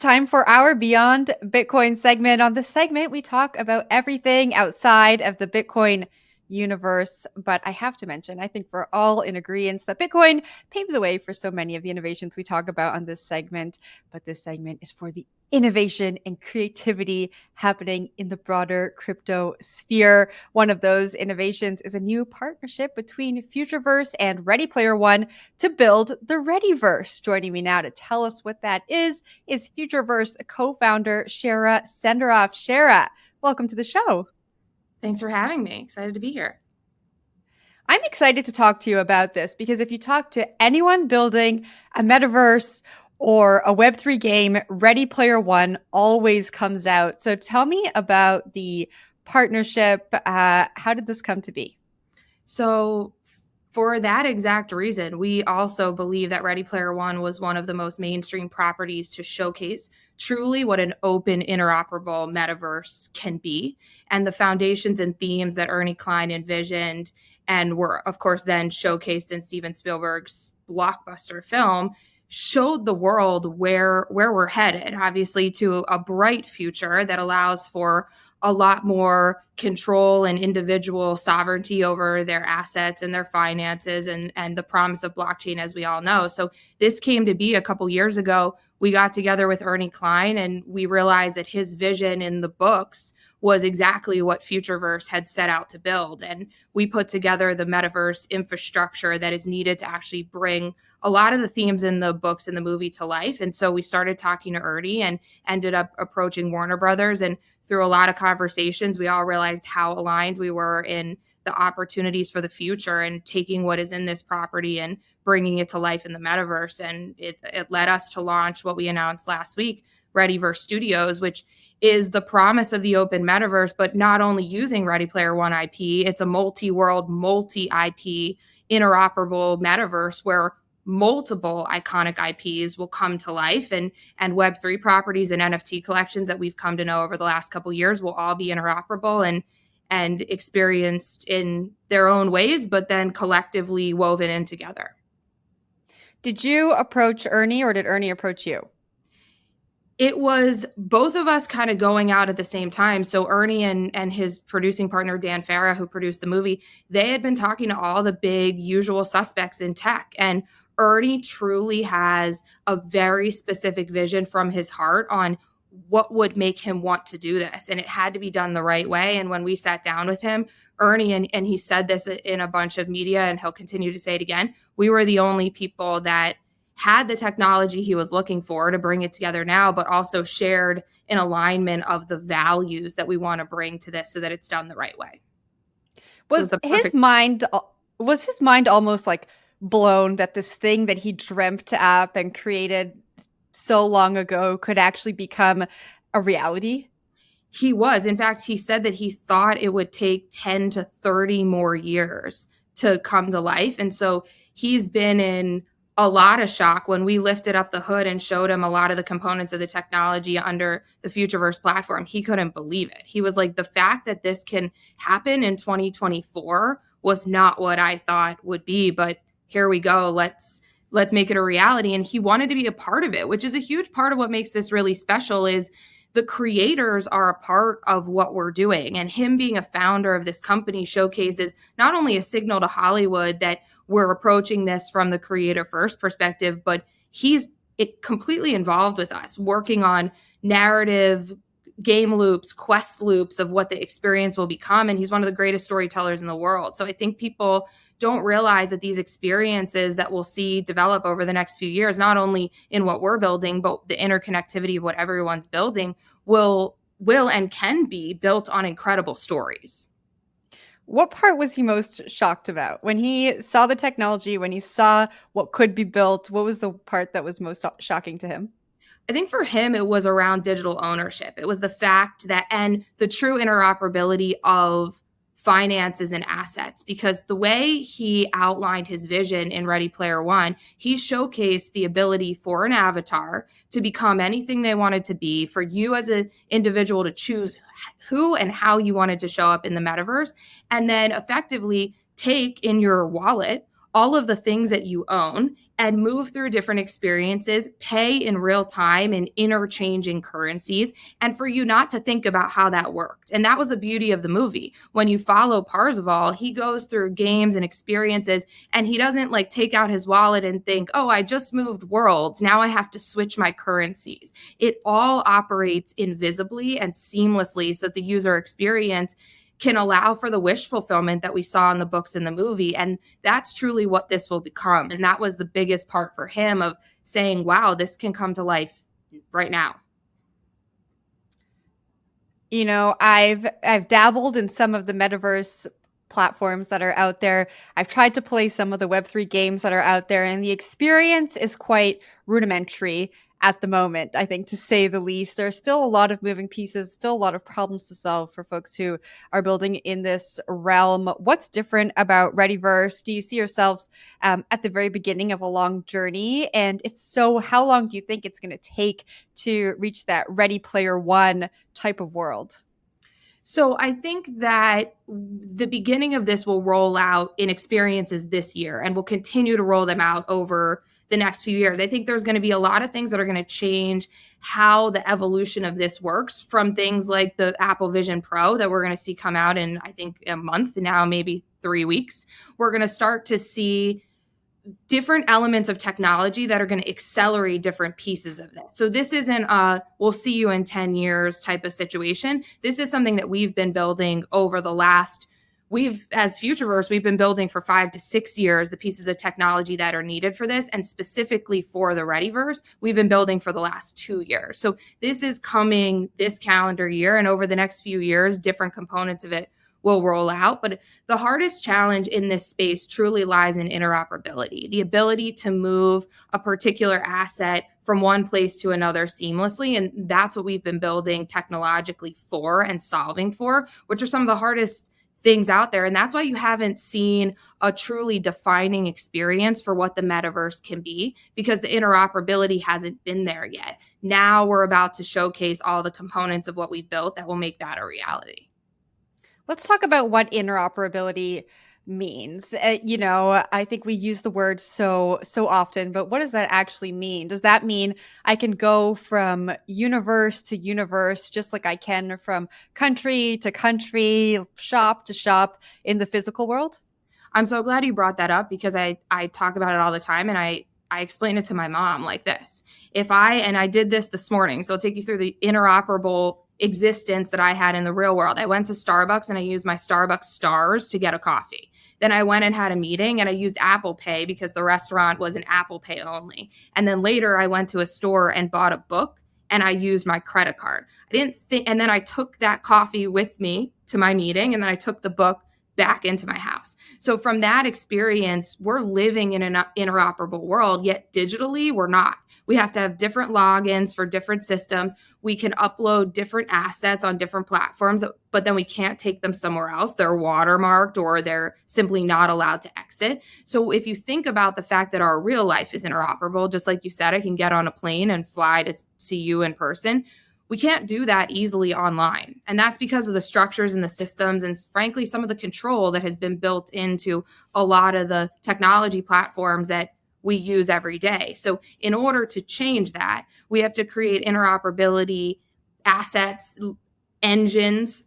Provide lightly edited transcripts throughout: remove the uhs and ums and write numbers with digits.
Time for our Beyond Bitcoin segment. On this segment, we talk about everything outside of the Bitcoin universe. But I have to mention, I think we're all in agreement that Bitcoin paved the way for so many of the innovations we talk about on this segment. But this segment is for the innovation and creativity happening in the broader crypto sphere. One of those innovations is a new partnership between Futureverse and Ready Player One to build the Readyverse. Joining me now to tell us what that is Futureverse co-founder Shara Senderoff. Shara, welcome to the show. Thanks for having me. Excited to be here. I'm excited to talk to you about this because if you talk to anyone building a metaverse or a Web3 game, Ready Player One always comes out. So tell me about the partnership. How did this come to be? So for that exact reason, we also believe that Ready Player One was one of the most mainstream properties to showcase truly what an open, interoperable metaverse can be, and the foundations and themes that Ernie Klein envisioned and were, of course, then showcased in Steven Spielberg's blockbuster film showed the world where we're headed, obviously to a bright future that allows for a lot more control and individual sovereignty over their assets and their finances and the promise of blockchain, as we all know. So this came to be a couple years ago. We got together with Ernie Klein and we realized that his vision in the books was exactly what Futureverse had set out to build. And we put together the metaverse infrastructure that is needed to actually bring a lot of the themes in the books and the movie to life. And so we started talking to Ernie and ended up approaching Warner Brothers. And through a lot of conversations, we all realized how aligned we were in the opportunities for the future and taking what is in this property and bringing it to life in the metaverse. And it led us to launch what we announced last week, Readyverse Studios, which is the promise of the open metaverse, but not only using Ready Player One IP, it's a multi-world, multi-IP interoperable metaverse where multiple iconic IPs will come to life and Web3 properties and NFT collections that we've come to know over the last couple of years will all be interoperable and experienced in their own ways, but then collectively woven in together. Did you approach Ernie or did Ernie approach you? It was both of us kind of going out at the same time. So Ernie and his producing partner, Dan Farah, who produced the movie, they had been talking to all the big usual suspects in tech. And Ernie truly has a very specific vision from his heart on what would make him want to do this. And it had to be done the right way. And when we sat down with him, Ernie, and he said this in a bunch of media, and he'll continue to say it again, we were the only people that had the technology he was looking for to bring it together now, but also shared an alignment of the values that we want to bring to this so that it's done the right way. Was his mind almost like blown that this thing that he dreamt up and created so long ago could actually become a reality? He was. In fact, he said that he thought it would take 10 to 30 more years to come to life. And so he's been in a lot of shock when we lifted up the hood and showed him a lot of the components of the technology under the Futureverse platform. He couldn't believe it. He was like, the fact that this can happen in 2024 was not what I thought would be, but here we go. Let's make it a reality. And he wanted to be a part of it, which is a huge part of what makes this really special is the creators are a part of what we're doing. And him being a founder of this company showcases not only a signal to Hollywood that we're approaching this from the creator first perspective, but he's completely involved with us, working on narrative game loops, quest loops of what the experience will become. And he's one of the greatest storytellers in the world. So I think people don't realize that these experiences that we'll see develop over the next few years, not only in what we're building, but the interconnectivity of what everyone's building will and can be built on incredible stories. What part was he most shocked about? When he saw the technology, when he saw what could be built, what was the part that was most shocking to him? I think for him, it was around digital ownership. It was the fact that, and the true interoperability of finances and assets, because the way he outlined his vision in Ready Player One, he showcased the ability for an avatar to become anything they wanted to be, for you as an individual to choose who and how you wanted to show up in the metaverse, and then effectively take in your wallet all of the things that you own and move through different experiences, pay in real time and interchanging currencies, and for you not to think about how that worked. And that was the beauty of the movie. When you follow Parzival, he goes through games and experiences, and he doesn't like take out his wallet and think, oh, I just moved worlds. Now I have to switch my currencies. It all operates invisibly and seamlessly so that the user experience can allow for the wish fulfillment that we saw in the books and the movie. And that's truly what this will become. And that was the biggest part for him of saying, wow, this can come to life right now. You know, I've dabbled in some of the metaverse platforms that are out there. I've tried to play some of the Web3 games that are out there, and the experience is quite rudimentary at the moment, I think, to say the least. There's still a lot of moving pieces, still a lot of problems to solve for folks who are building in this realm. What's different about Readyverse? Do you see yourselves at the very beginning of a long journey? And if so, how long do you think it's going to take to reach that Ready Player One type of world? So I think that the beginning of this will roll out in experiences this year, and we'll continue to roll them out over the next few years. I think there's going to be a lot of things that are going to change how the evolution of this works, from things like the Apple Vision Pro that we're going to see come out in, I think, a month now, maybe 3 weeks. We're going to start to see different elements of technology that are going to accelerate different pieces of this. So this isn't a we'll see you in 10 years type of situation. This is something that we've been building over the last as Futureverse, we've been building for 5 to 6 years the pieces of technology that are needed for this. And specifically for the Readyverse, we've been building for the last 2 years. So this is coming this calendar year. And over the next few years, different components of it will roll out. But the hardest challenge in this space truly lies in interoperability, the ability to move a particular asset from one place to another seamlessly. And that's what we've been building technologically for and solving for, which are some of the hardest things out there. And that's why you haven't seen a truly defining experience for what the metaverse can be, because the interoperability hasn't been there yet. Now we're about to showcase all the components of what we built that will make that a reality. Let's talk about what interoperability means. I think we use the word so often, but what does that actually mean? Does that mean I can go from universe to universe, just like I can from country to country, shop to shop in the physical world? I'm so glad you brought that up, because I talk about it all the time, and I explain it to my mom like this. And I did this morning, so I'll take you through the interoperable existence that I had in the real world. I went to Starbucks and I used my Starbucks stars to get a coffee. Then I went and had a meeting and I used Apple Pay because the restaurant was an Apple Pay only. And then later I went to a store and bought a book and I used my credit card. And then I took that coffee with me to my meeting, and then I took the book back into my house. So from that experience, we're living in an interoperable world, yet digitally we're not. We have to have different logins for different systems. We can upload different assets on different platforms, but then we can't take them somewhere else. They're watermarked or they're simply not allowed to exit. So if you think about the fact that our real life is interoperable, just like you said, I can get on a plane and fly to see you in person. We can't do that easily online. And that's because of the structures and the systems and, frankly, some of the control that has been built into a lot of the technology platforms that we use every day. So in order to change that, we have to create interoperability assets, engines,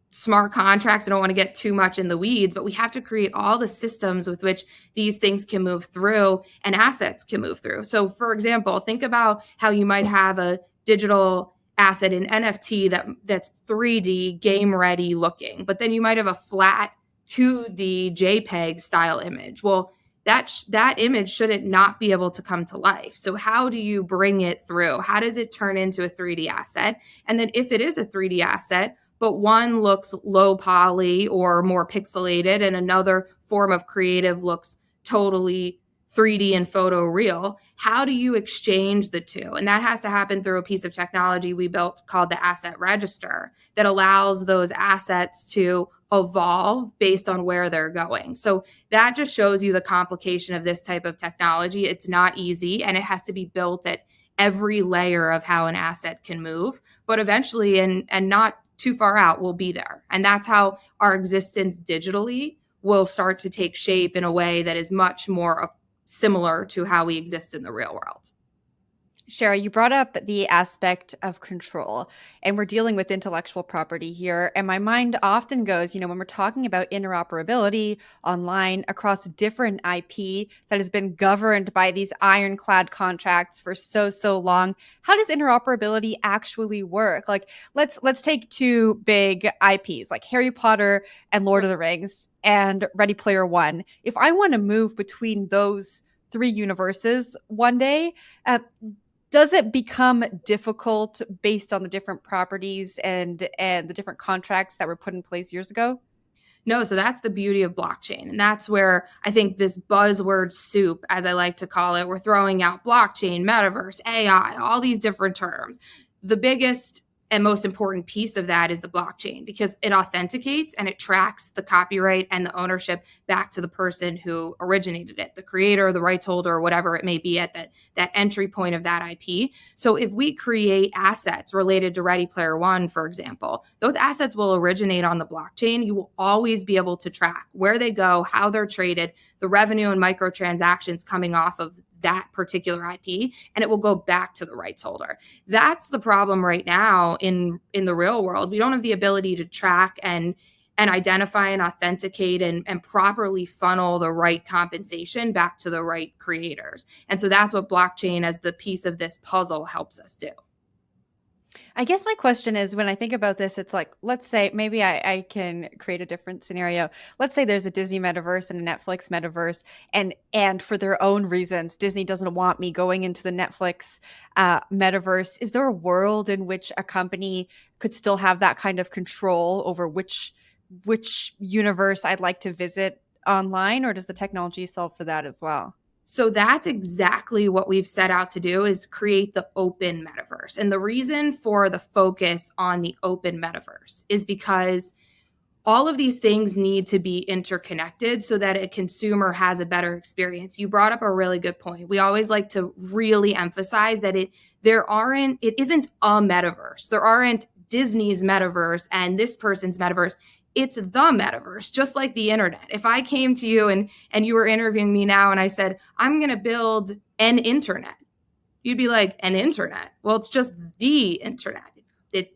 smart contracts. I don't want to get too much in the weeds, but we have to create all the systems with which these things can move through and assets can move through. So for example, think about how you might have a digital asset in NFT that's 3D game ready looking, but then you might have a flat 2D JPEG style image. Well, that image shouldn't not be able to come to life. So how do you bring it through? How does it turn into a 3D asset? And then if it is a 3D asset, but one looks low poly or more pixelated and another form of creative looks totally 3D and photo real, how do you exchange the two? And that has to happen through a piece of technology we built called the asset register that allows those assets to evolve based on where they're going. So that just shows you the complication of this type of technology. It's not easy, and it has to be built at every layer of how an asset can move. But eventually, and not too far out, we'll be there. And that's how our existence digitally will start to take shape in a way that is much more similar to how we exist in the real world. Shara, you brought up the aspect of control, and we're dealing with intellectual property here. And my mind often goes, when we're talking about interoperability online across different IP that has been governed by these ironclad contracts for so long, how does interoperability actually work? Like, let's take two big IPs like Harry Potter and Lord of the Rings and Ready Player One. If I want to move between those three universes one day, does it become difficult based on the different properties and the different contracts that were put in place years ago? No, so that's the beauty of blockchain. And that's where I think this buzzword soup, as I like to call it, we're throwing out blockchain, metaverse, AI, all these different terms. The biggest and most important piece of that is the blockchain, because it authenticates and it tracks the copyright and the ownership back to the person who originated it, the creator, the rights holder, whatever it may be at that entry point of that IP. So if we create assets related to Ready Player One, for example, those assets will originate on the blockchain. You will always be able to track where they go, how they're traded, the revenue and microtransactions coming off of that particular IP, and it will go back to the rights holder. That's the problem right now in the real world. We don't have the ability to track and identify and authenticate and properly funnel the right compensation back to the right creators. And so that's what blockchain as the piece of this puzzle helps us do. I guess my question is, when I think about this, it's like, let's say maybe I can create a different scenario. Let's say there's a Disney metaverse and a Netflix metaverse, and for their own reasons, Disney doesn't want me going into the Netflix metaverse. Is there a world in which a company could still have that kind of control over which universe I'd like to visit online, or does the technology solve for that as well? So that's exactly what we've set out to do, is create the open metaverse. And the reason for the focus on the open metaverse is because all of these things need to be interconnected so that a consumer has a better experience. You brought up a really good point. We always like to really emphasize that it isn't a metaverse. There aren't Disney's metaverse and this person's metaverse. It's the metaverse, just like the internet. If I came to you and you were interviewing me now and I said, I'm going to build an internet, you'd be like, an internet? Well, it's just the internet.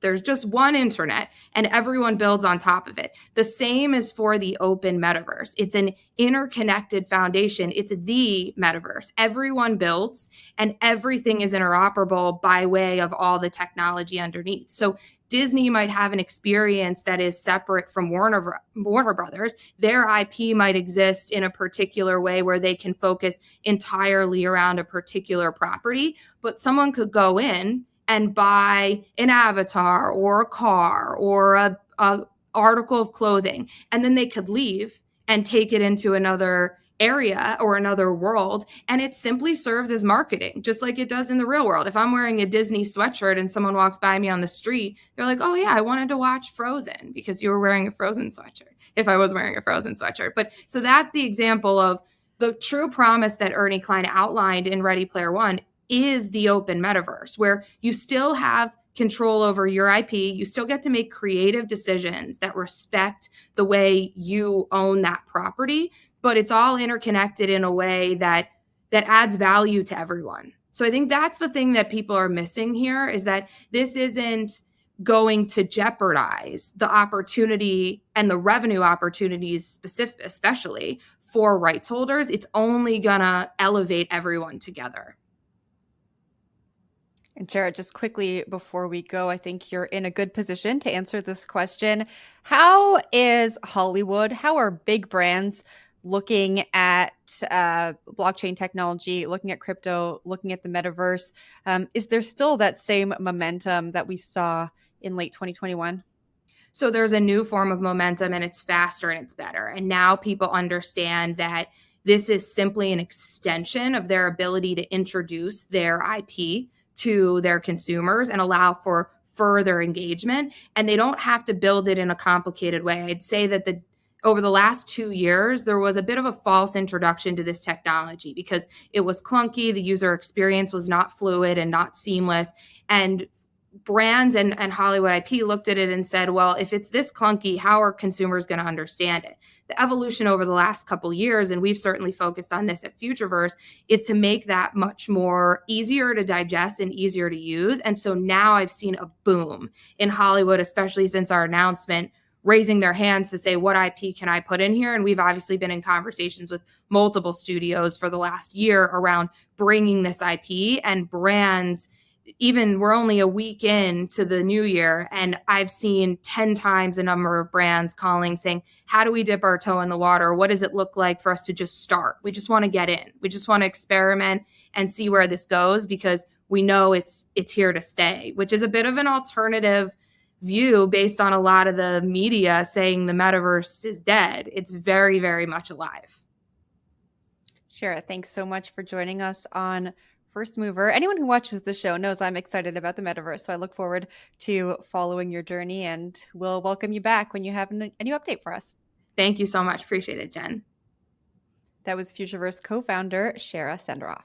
There's just one internet and everyone builds on top of it. The same is for the open metaverse. It's an interconnected foundation. It's the metaverse. Everyone builds and everything is interoperable by way of all the technology underneath. So Disney might have an experience that is separate from Warner Brothers. Their IP might exist in a particular way where they can focus entirely around a particular property, but someone could go in and buy an avatar or a car or a article of clothing, and then they could leave and take it into another area or another world, and it simply serves as marketing, just like it does in the real world. If I'm wearing a Disney sweatshirt and someone walks by me on the street, they're like, oh yeah, I wanted to watch Frozen because you were wearing a Frozen sweatshirt, if I was wearing a Frozen sweatshirt. But so that's the example of the true promise that Ernie Klein outlined in Ready Player One is the open metaverse, where you still have control over your IP. You still get to make creative decisions that respect the way you own that property, but it's all interconnected in a way that adds value to everyone. So I think that's the thing that people are missing here, is that this isn't going to jeopardize the opportunity and the revenue opportunities especially for rights holders. It's only gonna elevate everyone together. And Shara, just quickly before we go, I think you're in a good position to answer this question. How is Hollywood, how are big brands looking at blockchain technology, looking at crypto, looking at the metaverse? Is there still that same momentum that we saw in late 2021? So there's a new form of momentum, and it's faster and it's better. And now people understand that this is simply an extension of their ability to introduce their IP to their consumers and allow for further engagement. And they don't have to build it in a complicated way. I'd say that over the last 2 years, there was a bit of a false introduction to this technology because it was clunky. The user experience was not fluid and not seamless. And brands and Hollywood IP looked at it and said, well, if it's this clunky, how are consumers going to understand it? The evolution over the last couple years, and we've certainly focused on this at Futureverse, is to make that much more easier to digest and easier to use. And so now I've seen a boom in Hollywood, especially since our announcement, raising their hands to say, what IP can I put in here? And we've obviously been in conversations with multiple studios for the last year around bringing this IP, and brands. Even we're only a week into the new year, and I've seen 10 times the number of brands calling saying, how do we dip our toe in the water? What does it look like for us to just start? We just want to get in. We just want to experiment and see where this goes, because we know it's here to stay, which is a bit of an alternative view based on a lot of the media saying the metaverse is dead. It's very, very much alive. Shara, thanks so much for joining us on First Mover. Anyone who watches the show knows I'm excited about the metaverse, so I look forward to following your journey, and we'll welcome you back when you have a new update for us. Thank you so much. Appreciate it, Jen. That was Futureverse co-founder Shara Senderoff.